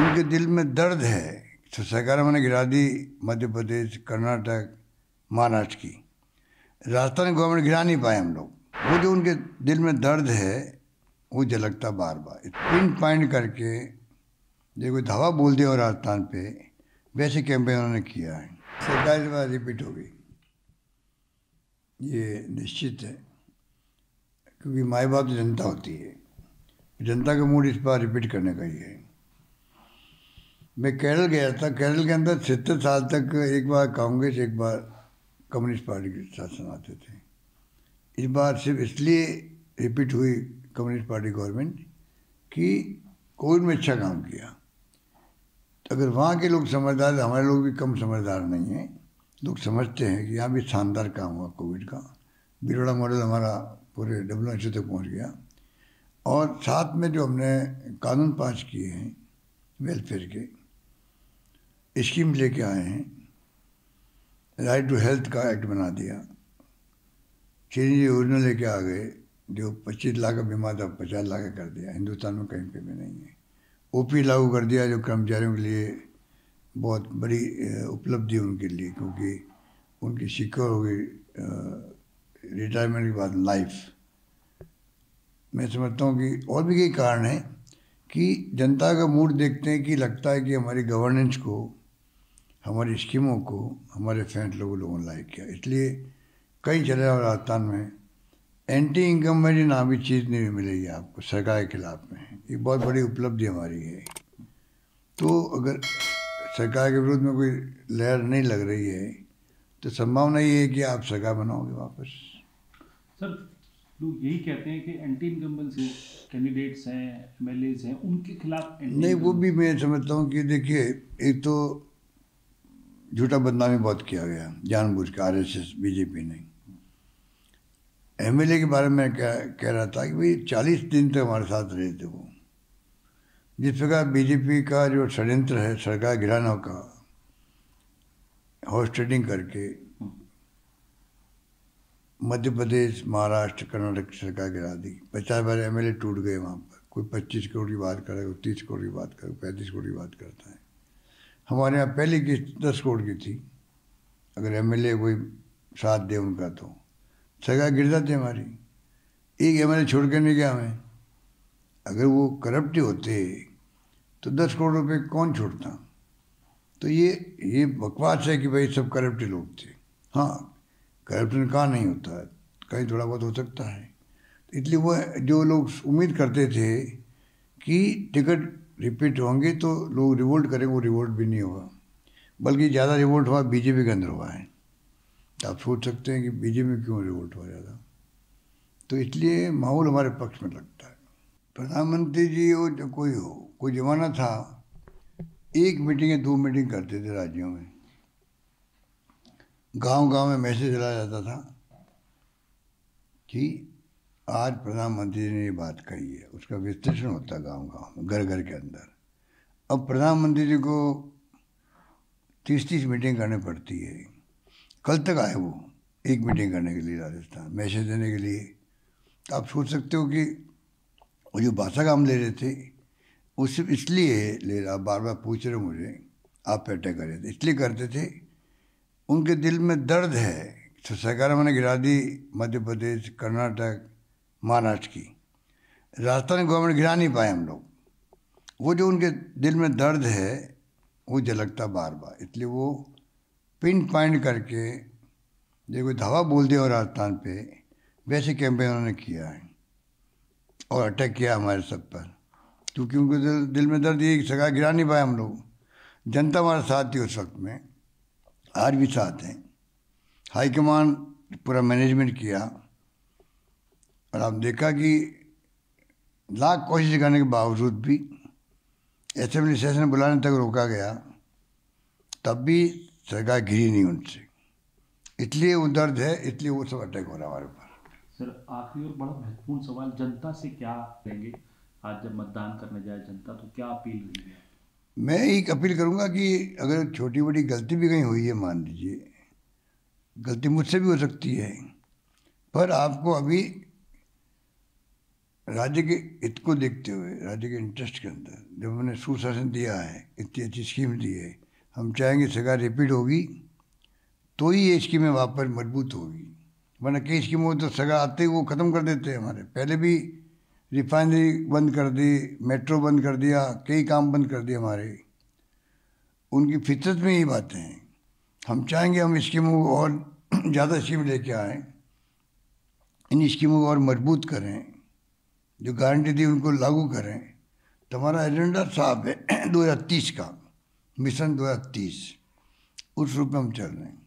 उनके दिल में दर्द है। तो सरकार मैंने गिरा दी मध्य प्रदेश, कर्नाटक, महाराष्ट्र की। राजस्थान गवर्नमेंट गिरा नहीं पाए हम लोग। वो जो उनके दिल में दर्द है वो झलकता बार बार पिन पॉइंट करके। देखो धावा बोल दिया और राजस्थान पे, वैसे कैंपेन उन्होंने किया है। सरकार इस बार रिपीट होगी, ये निश्चित है, क्योंकि माई बाप तो जनता होती है। जनता का मूड इस बार रिपीट करने का ही है। मैं केरल गया था, केरल के अंदर 70 साल तक एक बार कांग्रेस एक बार कम्युनिस्ट पार्टी के शासन आते थे। इस बार सिर्फ इसलिए रिपीट हुई कम्युनिस्ट पार्टी गवर्नमेंट कि कोविड में अच्छा काम किया। तो अगर वहाँ के लोग समझदार, हमारे लोग भी कम समझदार नहीं हैं, लोग समझते हैं कि यहाँ भी शानदार काम हुआ कोविड का। बिरोड़ा मॉडल हमारा पूरे WHO तक पहुँच गया। और साथ में जो हमने कानून पास किए हैं वेलफेयर के, स्कीम लेके आए हैं, राइट टू हेल्थ का एक्ट बना दिया, चीनी योजना लेके आ गए, जो 25 लाख का बीमा था 50 लाख का कर दिया। हिंदुस्तान में कहीं पे भी नहीं है। OP लागू कर दिया, जो कर्मचारियों के लिए बहुत बड़ी उपलब्धि है उनके लिए, क्योंकि उनकी सिक्योर हो गई रिटायरमेंट के बाद लाइफ। मैं समझता हूँ कि और भी कई कारण हैं कि जनता का मूड देखते हैं कि लगता है कि हमारी गवर्नेंस को, हमारी स्कीमों को हमारे फैंस लोगों ने लाइक किया। इसलिए कई चले जाओ राजस्थान में, एंटी इनकम्बेंसी नाम की चीज़ नहीं मिलेगी आपको सरकार के खिलाफ में। ये बहुत बड़ी उपलब्धि हमारी है। तो अगर सरकार के विरोध में कोई लहर नहीं लग रही है तो संभावना ये है कि आप सरकार बनाओगे वापस। सर लोग यही कहते हैं कि एंटी इनकम्बेंसी कैंडिडेट्स हैं, MLAs हैं, उनके खिलाफ नहीं, वो भी मैं समझता हूँ कि देखिए, एक तो झूठा बदनामी बहुत किया गया जानबूझ के RSS BJP ने। MLA के बारे में कह रहा था कि भाई 40 दिन तक हमारे साथ रहे थे वो। जिस प्रकार BJP का जो षड्यंत्र है सरकार गिराने का, हॉर्स ट्रेडिंग करके मध्य प्रदेश, महाराष्ट्र, कर्नाटक सरकार गिरा दी। 50 बार MLA टूट गए वहाँ पर। कोई 25 करोड़ की बात करे, कोई 30 करोड़ की बात करे, 35 करोड़ की बात करता है। हमारे यहाँ पहली किस्त 10 करोड़ की थी। अगर MLA कोई साथ दे उनका तो सरकार गिर जाती हमारी। एक MLA छोड़ के नहीं गया हमें। अगर वो करप्ट होते तो 10 करोड़ रुपए कौन छोड़ता। तो ये बकवास है कि भाई सब करप्ट लोग थे। हाँ, करप्शन कहाँ नहीं होता है, कहीं थोड़ा बहुत हो सकता है। इसलिए वो जो लोग उम्मीद करते थे कि टिकट रिपीट होंगे तो लोग रिवोल्ट करेंगे, वो रिवोल्ट भी नहीं हुआ, बल्कि ज़्यादा रिवोल्ट हुआ BJP के अंदर हुआ है। तो आप सोच सकते हैं कि BJP में क्यों रिवोल्ट हुआ ज़्यादा। तो इसलिए माहौल हमारे पक्ष में लगता है। प्रधानमंत्री जी हो जो कोई हो, कोई ज़माना था 1 मीटिंग या 2 मीटिंग करते थे राज्यों में। गांव-गांव में मैसेज चलाया जाता था कि आज प्रधानमंत्री ने ये बात कही है, उसका विश्लेषण होता है गांव-गांव में, घर-घर के अंदर। अब प्रधानमंत्री जी को 30-30 मीटिंग करनी पड़ती है। कल तक आए वो 1 मीटिंग करने के लिए राजस्थान, मैसेज देने के लिए। तो आप सोच सकते हो कि वो जो भाषा का हम ले रहे थे वो सिर्फ इसलिए ले रहा, बार बार पूछ रहे मुझे आप पे अटैक कर रहे थे, इसलिए करते थे उनके दिल में दर्द है। तो सरकार मैंने गिरा दी मध्य प्रदेश, कर्नाटक, महाराष्ट्र की। राजस्थान गवर्नमेंट गिरा नहीं पाए हम लोग। वो जो उनके दिल में दर्द है वो झलकता बार बार। इसलिए वो पिन पॉइंट करके, देखो धावा बोल दिया और राजस्थान पे, वैसे कैंपेन उन्होंने किया है और अटैक किया हमारे सब पर। क्योंकि उनके दिल में दर्द ये सरकार गिरा नहीं पाए हम लोग। जनता हमारा साथ थी उस वक्त में, आज भी साथ हैं। हाईकमान पूरा मैनेजमेंट किया और आप देखा कि लाख कोशिश करने के बावजूद भी असेंबली सेशन बुलाने तक रोका गया, तब भी सरकार गिरी नहीं उनसे। इसलिए वो दर्द है, इसलिए वो सब अटैक हो रहा है हमारे ऊपर। सर आखिरी और बड़ा महत्वपूर्ण सवाल, जनता से क्या कहेंगे आज जब मतदान करने जाए जनता, तो क्या अपील रहेगी? मैं एक अपील करूंगा कि अगर छोटी बड़ी गलती भी कहीं हुई है, मान लीजिए गलती मुझसे भी हो सकती है, पर आपको अभी राज्य के हित को देखते हुए, राज्य के इंटरेस्ट के अंदर जब हमने सुशासन दिया है, इतनी अच्छी स्कीम दी है, हम चाहेंगे सरकार रिपीट होगी तो ही ये स्कीमें वापस मजबूत होगी। वरना कई स्कीमों तो सगा आते ही वो ख़त्म कर देते हैं। हमारे पहले भी रिफाइनरी बंद कर दी, मेट्रो बंद कर दिया, कई काम बंद कर दिए हमारे। उनकी फितरत में यही बातें हैं। हम चाहेंगे हम स्कीमों को और ज़्यादा स्कीम लेके आएँ, इन स्कीमों को और मजबूत करें, जो गारंटी दी उनको लागू करें। तो हमारा एजेंडा साफ है 2030 का, मिशन 2030, उस रूप में हम चल रहे हैं।